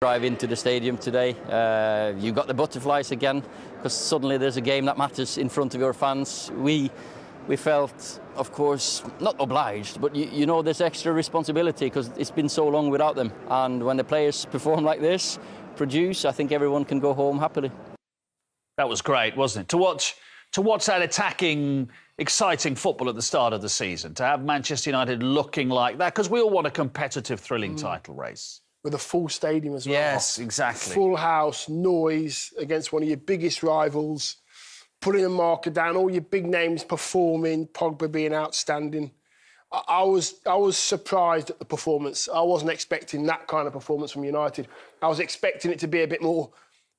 Drive into the stadium today, you got the butterflies again, because suddenly there's a game that matters in front of your fans. We felt, of course, not obliged, but you know there's extra responsibility because it's been so long without them. And when the players perform like this, produce, I think everyone can go home happily. That was great, wasn't it? To watch that attacking, exciting football at the start of the season, to have Manchester United looking like that, because we all want a competitive, thrilling title race. With a full stadium as well. Yes, exactly. Full house, noise against one of your biggest rivals, putting a marker down, all your big names performing, Pogba being outstanding. I was surprised at the performance. I wasn't expecting that kind of performance from United. I was expecting it to be a bit more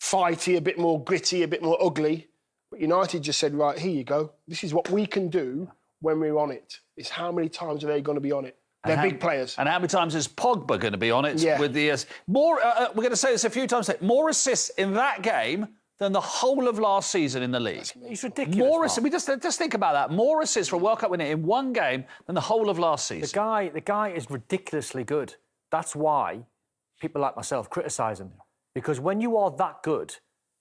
fighty, a bit more gritty, a bit more ugly. But United just said, right, here you go. This is what we can do when we're on it. It's how many times are they going to be on it? They're big players. And how many times is Pogba going to be on it? Yeah. With the more, we're going to say this a few times. More assists in that game than the whole of last season in the league. It's ridiculous. More assists. We just think about that. More assists for a World Cup winner in one game than the whole of last season. The guy is ridiculously good. That's why people like myself criticise him. Because when you are that good,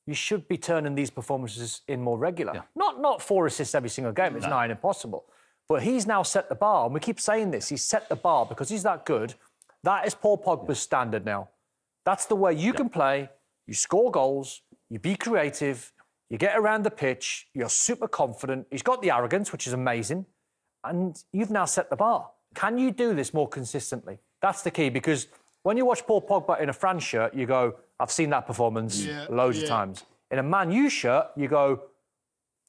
you should be turning these performances in more regular. Yeah. Not 4 assists every single game. It's nigh impossible. But he's now set the bar, and we keep saying this, he's set the bar because he's that good. That is Paul Pogba's standard now. That's the way you can play, you score goals, you be creative, you get around the pitch, you're super confident. He's got the arrogance, which is amazing, and you've now set the bar. Can you do this more consistently? That's the key, because when you watch Paul Pogba in a France shirt, you go, I've seen that performance loads of times. In a Man U shirt, you go,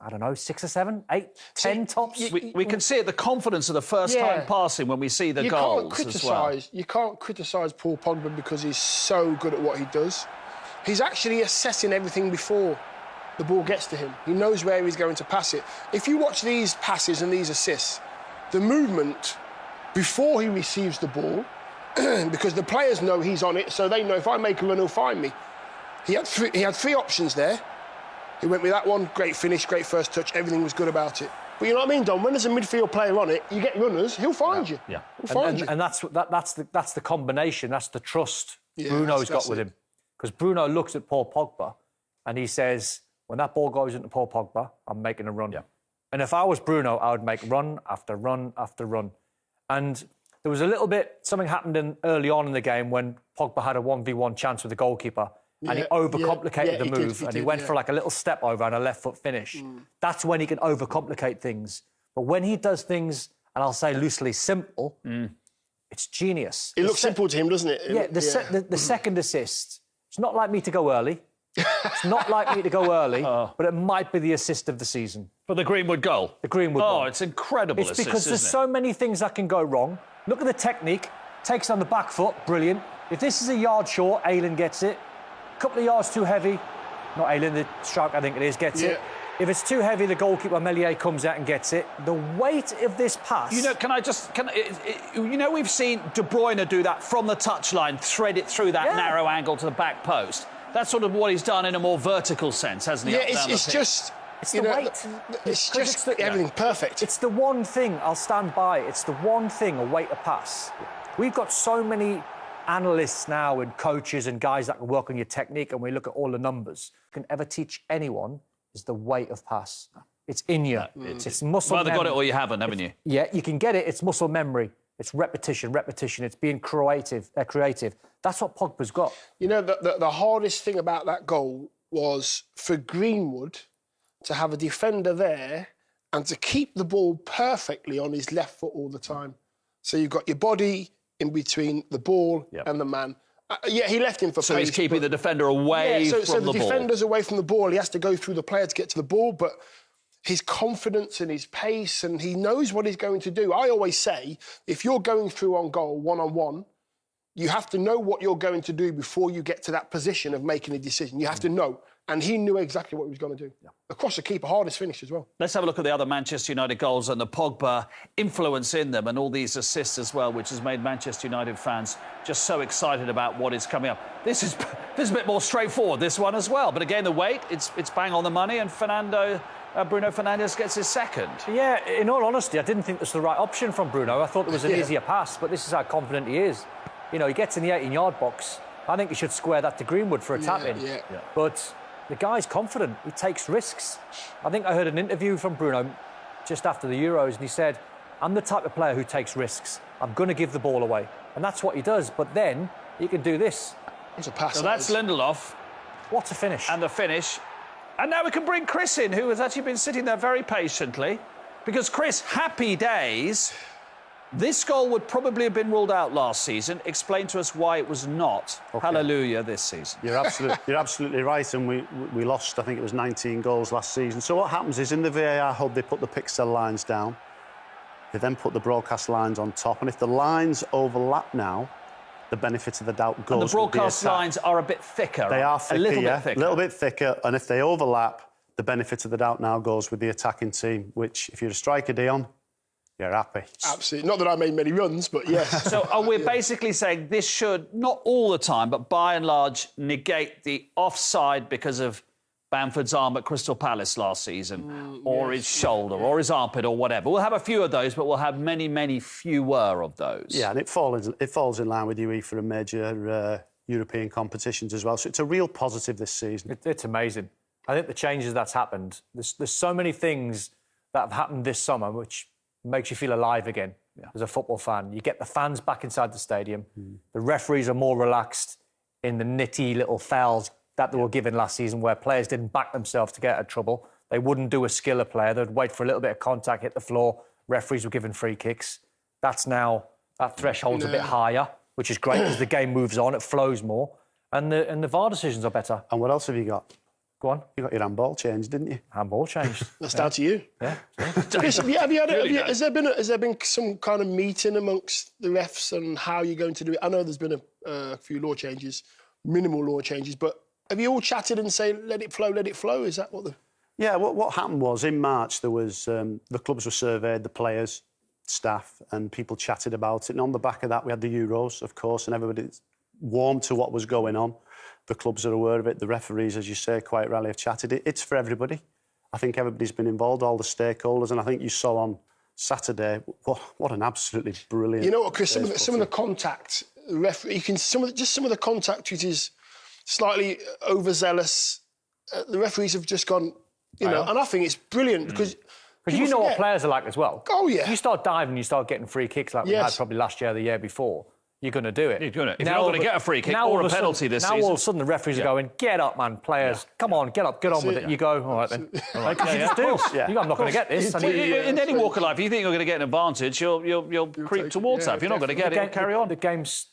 I don't know, 6 or 7, 8, 10 tops. We can see it, the confidence of the first time passing when we see the goals as well. You can't criticise Paul Pogba because he's so good at what he does. He's actually assessing everything before the ball gets to him. He knows where he's going to pass it. If you watch these passes and these assists, the movement before he receives the ball, because the players know he's on it, so they know if I make a run, he'll find me. He had 3 options there. He went with that one, great finish, great first touch, everything was good about it. But you know what I mean, Don? When there's a midfield player on it, you get runners, he'll find you. Yeah. He'll find you. And that's the combination, that's the trust Bruno's got with him. Because Bruno looks at Paul Pogba and he says, when that ball goes into Paul Pogba, I'm making a run. Yeah. And if I was Bruno, I would make run after run after run. And there was a little bit, something happened early on in the game when Pogba had a 1v1 chance with the goalkeeper. And he overcomplicated the move, and he went for like a little step over and a left foot finish. That's when he can overcomplicate things. But when he does things, and I'll say loosely simple, it's genius. It looks simple to him, doesn't it? Yeah, the second assist, it's not like me to go early. It's not like me to go early, but it might be the assist of the season. For the Greenwood goal? The Greenwood goal. Oh, it's incredible It's because there's so many things that can go wrong. Look at the technique. Takes on the back foot, brilliant. If this is a yard short, Aylan gets it. A couple of yards too heavy, not Aylan, the striker I think it is, gets it. If it's too heavy, the goalkeeper, Melier, comes out and gets it. The weight of this pass... You know, we've seen De Bruyne do that from the touchline, thread it through that narrow angle to the back post. That's sort of what he's done in a more vertical sense, hasn't he? Yeah, it's just... It's the weight. It's just everything perfect. It's the one thing, I'll stand by, it's the one thing, a weight of pass. We've got so many analysts now and coaches and guys that can work on your technique, and we look at all the numbers. You can ever teach anyone is the weight of pass. It's in you. It's muscle memory. You've either got it or you haven't you? Yeah, you can get it. It's muscle memory. It's repetition. It's being creative. That's what Pogba's got. You know, the hardest thing about that goal was for Greenwood to have a defender there and to keep the ball perfectly on his left foot all the time. So you've got your body in between the ball and the man. He left him for pace. So he's keeping the defender away from the ball. So the defender's away from the ball. He has to go through the player to get to the ball, but his confidence and his pace, and he knows what he's going to do. I always say, if you're going through on goal, one-on-one, you have to know what you're going to do before you get to that position of making a decision. You have to know. And he knew exactly what he was going to do. Yeah. Across the keeper, hardest finish as well. Let's have a look at the other Manchester United goals and the Pogba influence in them and all these assists as well, which has made Manchester United fans just so excited about what is coming up. This is a bit more straightforward, this one as well. But again, the weight, it's bang on the money, and Bruno Fernandes gets his second. Yeah, in all honesty, I didn't think this was the right option from Bruno. I thought it was an easier pass, but this is how confident he is. You know, he gets in the 18-yard box, I think he should square that to Greenwood for a tap-in. Yeah. But the guy's confident. He takes risks. I think I heard an interview from Bruno just after the Euros, and he said, I'm the type of player who takes risks. I'm going to give the ball away. And that's what he does. But then he can do this. It's a pass. So that's Lindelof. What a finish. And the finish. And now we can bring Chris in, who has actually been sitting there very patiently. Because, Chris, happy days. This goal would probably have been ruled out last season. Explain to us why it was not. Okay. Hallelujah this season. You're absolutely right. And we lost, I think it was 19 goals last season. So what happens is in the VAR hub, they put the pixel lines down. They then put the broadcast lines on top. And if the lines overlap now, the benefit of the doubt goes. And the broadcast lines are a bit thicker. They are thicker, a little bit thicker. And if they overlap, the benefit of the doubt now goes with the attacking team, which, if you're a striker, Dion, you're happy. Absolutely. Not that I made many runs, but yes. So are we basically saying this should, not all the time, but by and large, negate the offside because of Bamford's arm at Crystal Palace last season, or his shoulder, or his armpit, or whatever? We'll have a few of those, but we'll have many, many fewer of those. Yeah, and it falls in line with UEFA and major European competitions as well. So it's a real positive this season. It's amazing. I think the changes that's happened, there's so many things that have happened this summer which makes you feel alive again as a football fan. You get the fans back inside the stadium. The referees are more relaxed in the nitty little fouls that they were given last season where players didn't back themselves to get out of trouble. They wouldn't do a skill a player. They'd wait for a little bit of contact, hit the floor. Referees were given free kicks. That's now, that threshold's a bit higher, which is great as the game moves on, it flows more. And the VAR decisions are better. And what else have you got? Go on. You got your handball changed, didn't you? Handball changed. That's down to you. Yeah. Chris, has there been some kind of meeting amongst the refs on how you're going to do it? I know there's been a few law changes, minimal law changes, but have you all chatted and saying, let it flow, let it flow? Is that what the... Yeah, what happened was, in March, there was... the clubs were surveyed, the players, staff, and people chatted about it. And on the back of that, we had the Euros, of course, and everybody's warm to what was going on. The clubs are aware of it. The referees, as you say, quite rarely have chatted. It's for everybody. I think everybody's been involved, all the stakeholders, and I think you saw on Saturday what an absolutely brilliant... You know what, Chris? Some of the contact, referee, some of the contact which is slightly overzealous. The referees have just gone, you know, and I think it's brilliant because you know what players are like as well. Oh yeah. You start diving, you start getting free kicks like we had probably last year or the year before. You're going to do it. You're going to. If you're not going to get a free kick or a penalty this season. Now all of a sudden the referees are going, get up, man, players. Come on, get up, get on with it. You go, all right then. Like, you just do. You go, I'm not going to get this. In any walk of life, if you think you're going to get an advantage, you'll creep towards that. If you're not going to get it, carry on. The game's...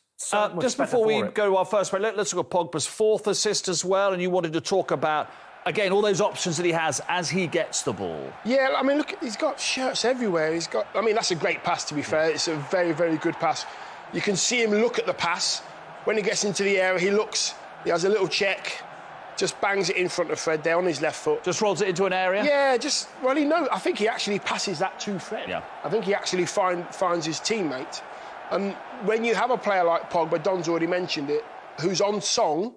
just before we go to our first break, let's look at Pogba's fourth assist as well, and you wanted to talk about, again, all those options that he has as he gets the ball. Yeah, I mean, look, he's got shirts everywhere. I mean, that's a great pass, to be fair. It's a very, very good pass. You can see him look at the pass. When he gets into the area, he looks, he has a little check, just bangs it in front of Fred there on his left foot. Just rolls it into an area? Yeah, I think he actually passes that to Fred. Yeah. I think he actually finds his teammate. And when you have a player like Pogba, Don's already mentioned it, who's on song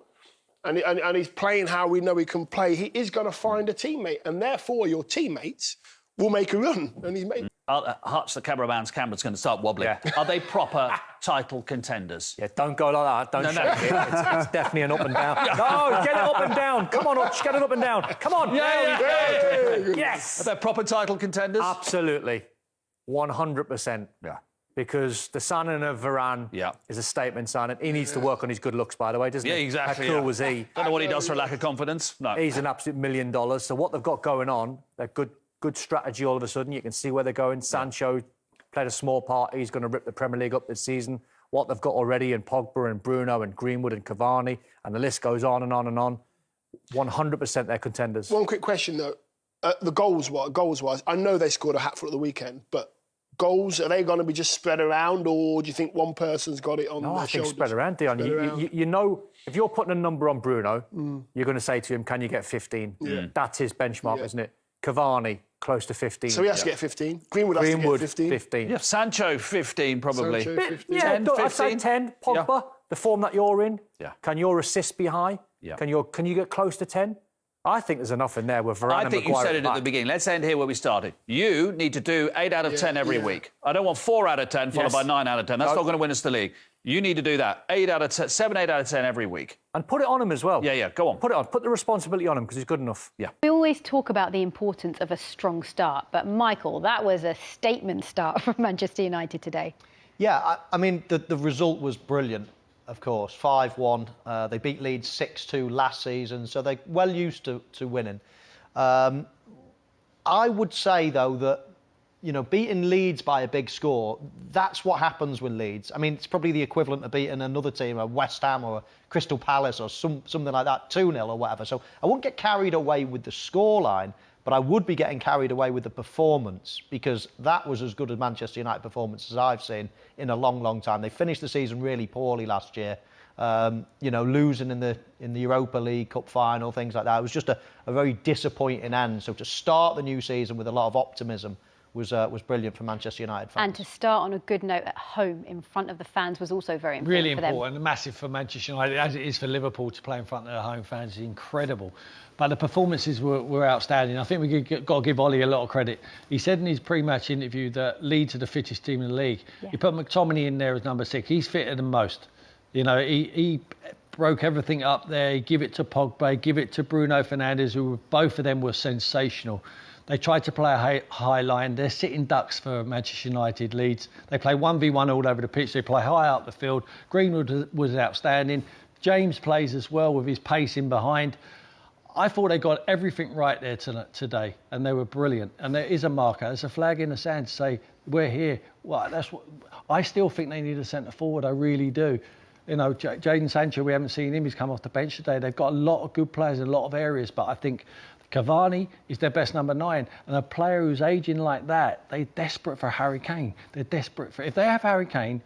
and he's playing how we know he can play, he is going to find a teammate. And therefore, your teammates will make a run. And he's made... Hutch, the cameraman's camera's going to start wobbling. Yeah. Are they proper title contenders? Yeah, don't go like that. Don't shake it. It's definitely an up and down. No, get it up and down. Come on, Hutch, get it up and down. Come on. Yes. Are they proper title contenders? Absolutely. 100%. Yeah. Because the signing of Varane is a statement signing. He needs to work on his good looks, by the way, doesn't he? Yeah, exactly. How cool was he? Don't know what he does for a lack of confidence. No. He's an absolute $1 million. So what they've got going on, they're good strategy all of a sudden. You can see where they're going. Sancho played a small part. He's going to rip the Premier League up this season. What they've got already in Pogba and Bruno and Greenwood and Cavani, and the list goes on and on and on. 100% they're contenders. One quick question, though. The goals-wise, I know they scored a hat-trick at the weekend, but goals, are they going to be just spread around, or do you think one person's got it on their shoulders? I think spread around, Dion. You know, if you're putting a number on Bruno, you're going to say to him, can you get 15? Yeah. That's his benchmark, isn't it? Cavani, close to 15. So he has to get 15. Greenwood has to get 15. 15. Yeah, Sancho, 15, probably. Sancho, 15. 10, I'd say 10. Pogba, the form that you're in, can your assists be high? Yeah. Can you get close to 10? I think there's enough in there with Varane and Maguire. I think you said it at the beginning. Let's end here where we started. You need to do 8 out of 10 every week. I don't want 4 out of 10 followed by 9 out of 10. That's not going to win us the league. You need to do that. 8 out of 10, 7, 8 out of 10 every week. And put it on him as well. Yeah, go on. Put it on. Put the responsibility on him because he's good enough. Yeah. We always talk about the importance of a strong start, but Michael, that was a statement start from Manchester United today. Yeah, I mean, the result was brilliant, of course. 5-1. They beat Leeds 6-2 last season, so they're well used to winning. I would say, though, that, you know, beating Leeds by a big score, that's what happens with Leeds. I mean, it's probably the equivalent of beating another team, a West Ham or a Crystal Palace or something like that, 2-0 or whatever. So I wouldn't get carried away with the scoreline, but I would be getting carried away with the performance, because that was as good a Manchester United performance as I've seen in a long, long time. They finished the season really poorly last year, you know, losing in the Europa League Cup final, things like that. It was just a very disappointing end. So to start the new season with a lot of optimism was brilliant for Manchester United fans. And to start on a good note at home in front of the fans was also very important really for them. important and massive for Manchester United, as it is for Liverpool, to play in front of their home fans. Is incredible. But the performances were outstanding. I think we've got to give Ollie a lot of credit. He said in his pre-match interview that Leeds are the fittest team in the league. Yeah. He put McTominay in there as number 6. He's fitter than most. You know, he broke everything up there. He give it to Pogba, give it to Bruno Fernandes, who both of them were sensational. They tried to play a high line. They're sitting ducks for Manchester United. Leeds. They play 1v1 all over the pitch. They play high up the field. Greenwood was outstanding. James plays as well with his pace in behind. I thought they got everything right there today, and they were brilliant. And there is a marker. There's a flag in the sand to say, we're here. Well, that's what I still think they need a centre forward. I really do. You know, Jadon Sancho, we haven't seen him. He's come off the bench today. They've got a lot of good players in a lot of areas, but I think Cavani is their best number 9, and a player who's aging like that, they're desperate for Harry Kane. They're desperate for. If they have Harry Kane,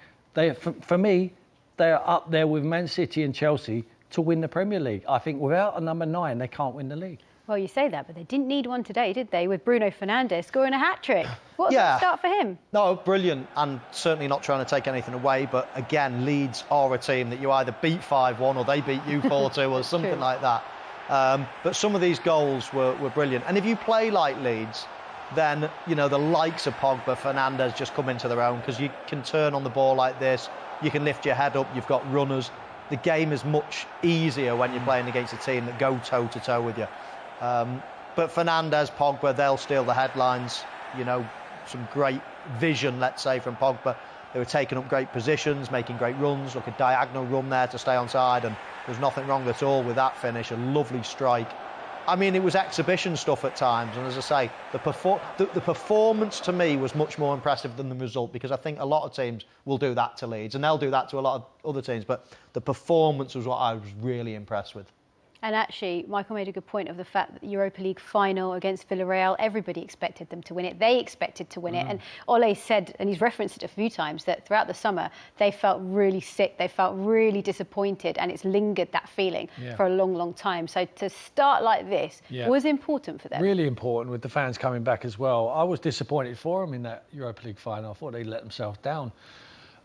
for me, they are up there with Man City and Chelsea to win the Premier League. I think without a number 9, they can't win the league. Well, you say that, but they didn't need one today, did they? With Bruno Fernandes scoring a hat-trick. What's the start for him? No, brilliant, and certainly not trying to take anything away. But again, Leeds are a team that you either beat 5-1 or they beat you 4-2 or something like that. But some of these goals were brilliant. And if you play like Leeds, then, you know, the likes of Pogba, Fernandes just come into their own, because you can turn on the ball like this. You can lift your head up. You've got runners. The game is much easier when you're playing against a team that go toe-to-toe with you. But Fernandes, Pogba, they'll steal the headlines. You know, some great vision, let's say, from Pogba. They were taking up great positions, making great runs. Look, a diagonal run there to stay onside, and there's nothing wrong at all with that finish. A lovely strike. I mean, it was exhibition stuff at times, and as I say, the performance to me was much more impressive than the result, because I think a lot of teams will do that to Leeds, and they'll do that to a lot of other teams, but the performance was what I was really impressed with. And actually, Michael made a good point of the fact that the Europa League final against Villarreal, everybody expected them to win it. They expected to win it. And Ole said, and he's referenced it a few times, that throughout the summer, they felt really sick. They felt really disappointed. And it's lingered, that feeling, for a long, long time. So to start like this was important for them. Really important, with the fans coming back as well. I was disappointed for them in that Europa League final. I thought they let themselves down.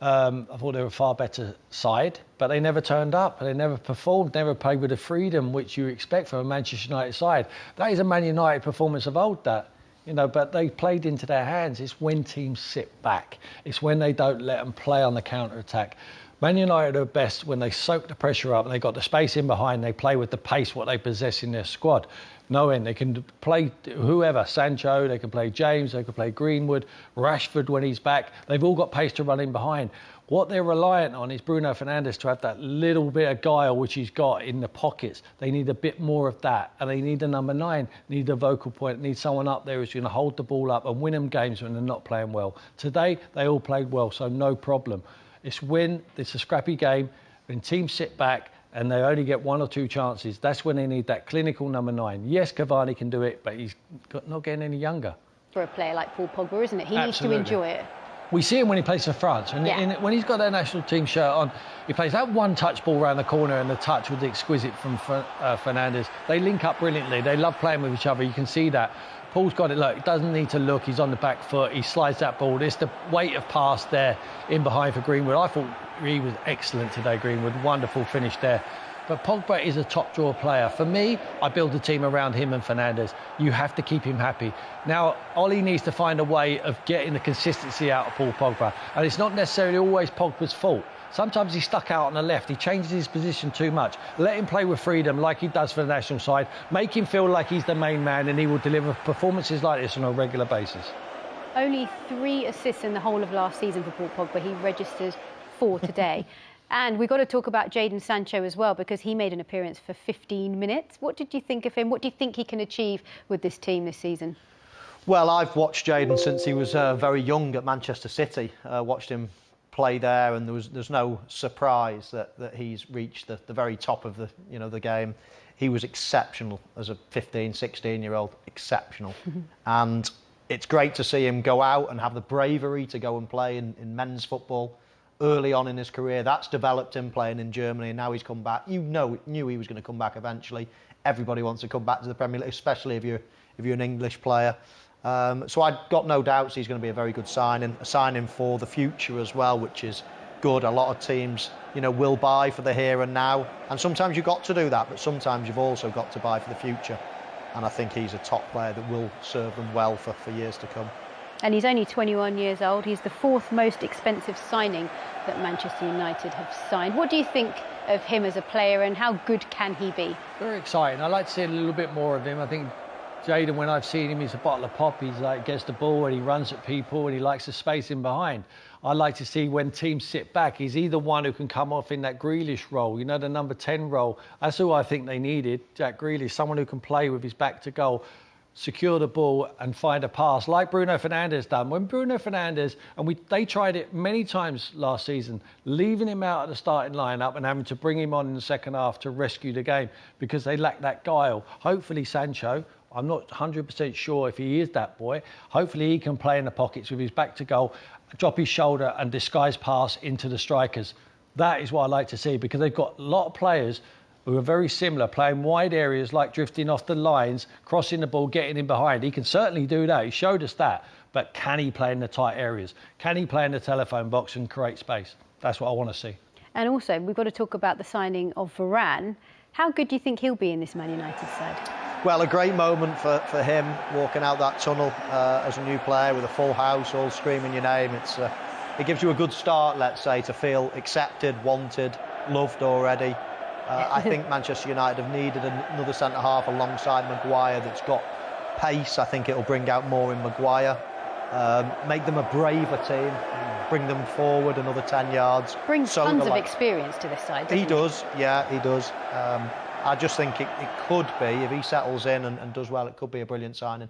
I thought they were a far better side, but they never turned up. They never performed, never played with the freedom which you expect from a Manchester United side. That is a Man United performance of old, that. You know, but they played into their hands. It's when teams sit back. It's when they don't let them play on the counter-attack. Man United are best when they soak the pressure up and they got the space in behind. They play with the pace, what they possess in their squad. No end. They can play whoever, Sancho, they can play James, they can play Greenwood, Rashford when he's back. They've all got pace to run in behind. What they're reliant on is Bruno Fernandes to have that little bit of guile which he's got in the pockets. They need a bit more of that. And they need a number 9, need a vocal point, need someone up there who's going to hold the ball up and win them games when they're not playing well. Today, they all played well, so no problem. It's a scrappy game, when teams sit back and they only get 1 or 2 chances. That's when they need that clinical number 9. Yes, Cavani can do it, but he's not getting any younger. For a player like Paul Pogba, isn't it? He needs to enjoy it. We see him when he plays for France. And when he's got their national team shirt on, he plays that one-touch ball around the corner, and the touch was exquisite from Fernandes. They link up brilliantly. They love playing with each other. You can see that. Paul's got it. Look, he doesn't need to look. He's on the back foot. He slides that ball. There's the weight of pass there in behind for Greenwood. I thought he was excellent today, Greenwood. Wonderful finish there. But Pogba is a top draw player. For me, I build a team around him and Fernandes. You have to keep him happy. Now, Ollie needs to find a way of getting the consistency out of Paul Pogba. And it's not necessarily always Pogba's fault. Sometimes he's stuck out on the left. He changes his position too much. Let him play with freedom like he does for the national side. Make him feel like he's the main man, and he will deliver performances like this on a regular basis. Only 3 assists in the whole of last season for Paul Pogba. He registers 4 today. And we've got to talk about Jadon Sancho as well, because he made an appearance for 15 minutes. What did you think of him? What do you think he can achieve with this team this season? Well, I've watched Jadon since he was very young at Manchester City. Watched him play there, and there's no surprise that he's reached the very top of the game. He was exceptional as a 15, 16-year-old, exceptional. And it's great to see him go out and have the bravery to go and play in men's football early on in his career. That's developed him playing in Germany, and now he's come back. Knew he was going to come back eventually. Everybody wants to come back to the Premier League, especially if you're an English player. So I've got no doubts he's going to be a very good signing, a signing for the future as well, which is good. A lot of teams, will buy for the here and now, and sometimes you've got to do that, but sometimes you've also got to buy for the future. And I think he's a top player that will serve them well for years to come. And he's only 21 years old. He's the 4th most expensive signing that Manchester United have signed. What do you think of him as a player, and how good can he be? Very exciting. I'd like to see a little bit more of him. I think Jadon, when I've seen him, he's a bottle of pop. He's like, gets the ball and he runs at people and he likes the space in behind. I like to see when teams sit back, he's either one who can come off in that Grealish role, the number 10 role. That's who I think they needed, Jack Grealish, someone who can play with his back to goal, secure the ball and find a pass, like Bruno Fernandes done. When Bruno Fernandes, and they tried it many times last season, leaving him out of the starting lineup and having to bring him on in the second half to rescue the game because they lacked that guile. Hopefully Sancho, I'm not 100% sure if he is that boy, hopefully he can play in the pockets with his back to goal, drop his shoulder and disguise pass into the strikers. That is what I like to see, because they've got a lot of players who are very similar, playing wide areas like drifting off the lines, crossing the ball, getting in behind. He can certainly do that. He showed us that. But can he play in the tight areas? Can he play in the telephone box and create space? That's what I want to see. And also, we've got to talk about the signing of Varane. How good do you think he'll be in this Man United side? Well, a great moment for him, walking out that tunnel as a new player with a full house, all screaming your name. It gives you a good start, let's say, to feel accepted, wanted, loved already. I think Manchester United have needed another centre-half alongside Maguire that's got pace. I think it'll bring out more in Maguire. Make them a braver team, bring them forward another 10 yards. Brings tons of experience to this side, doesn't he? He does, yeah, he does. I just think it could be, if he settles in and does well, it could be a brilliant signing.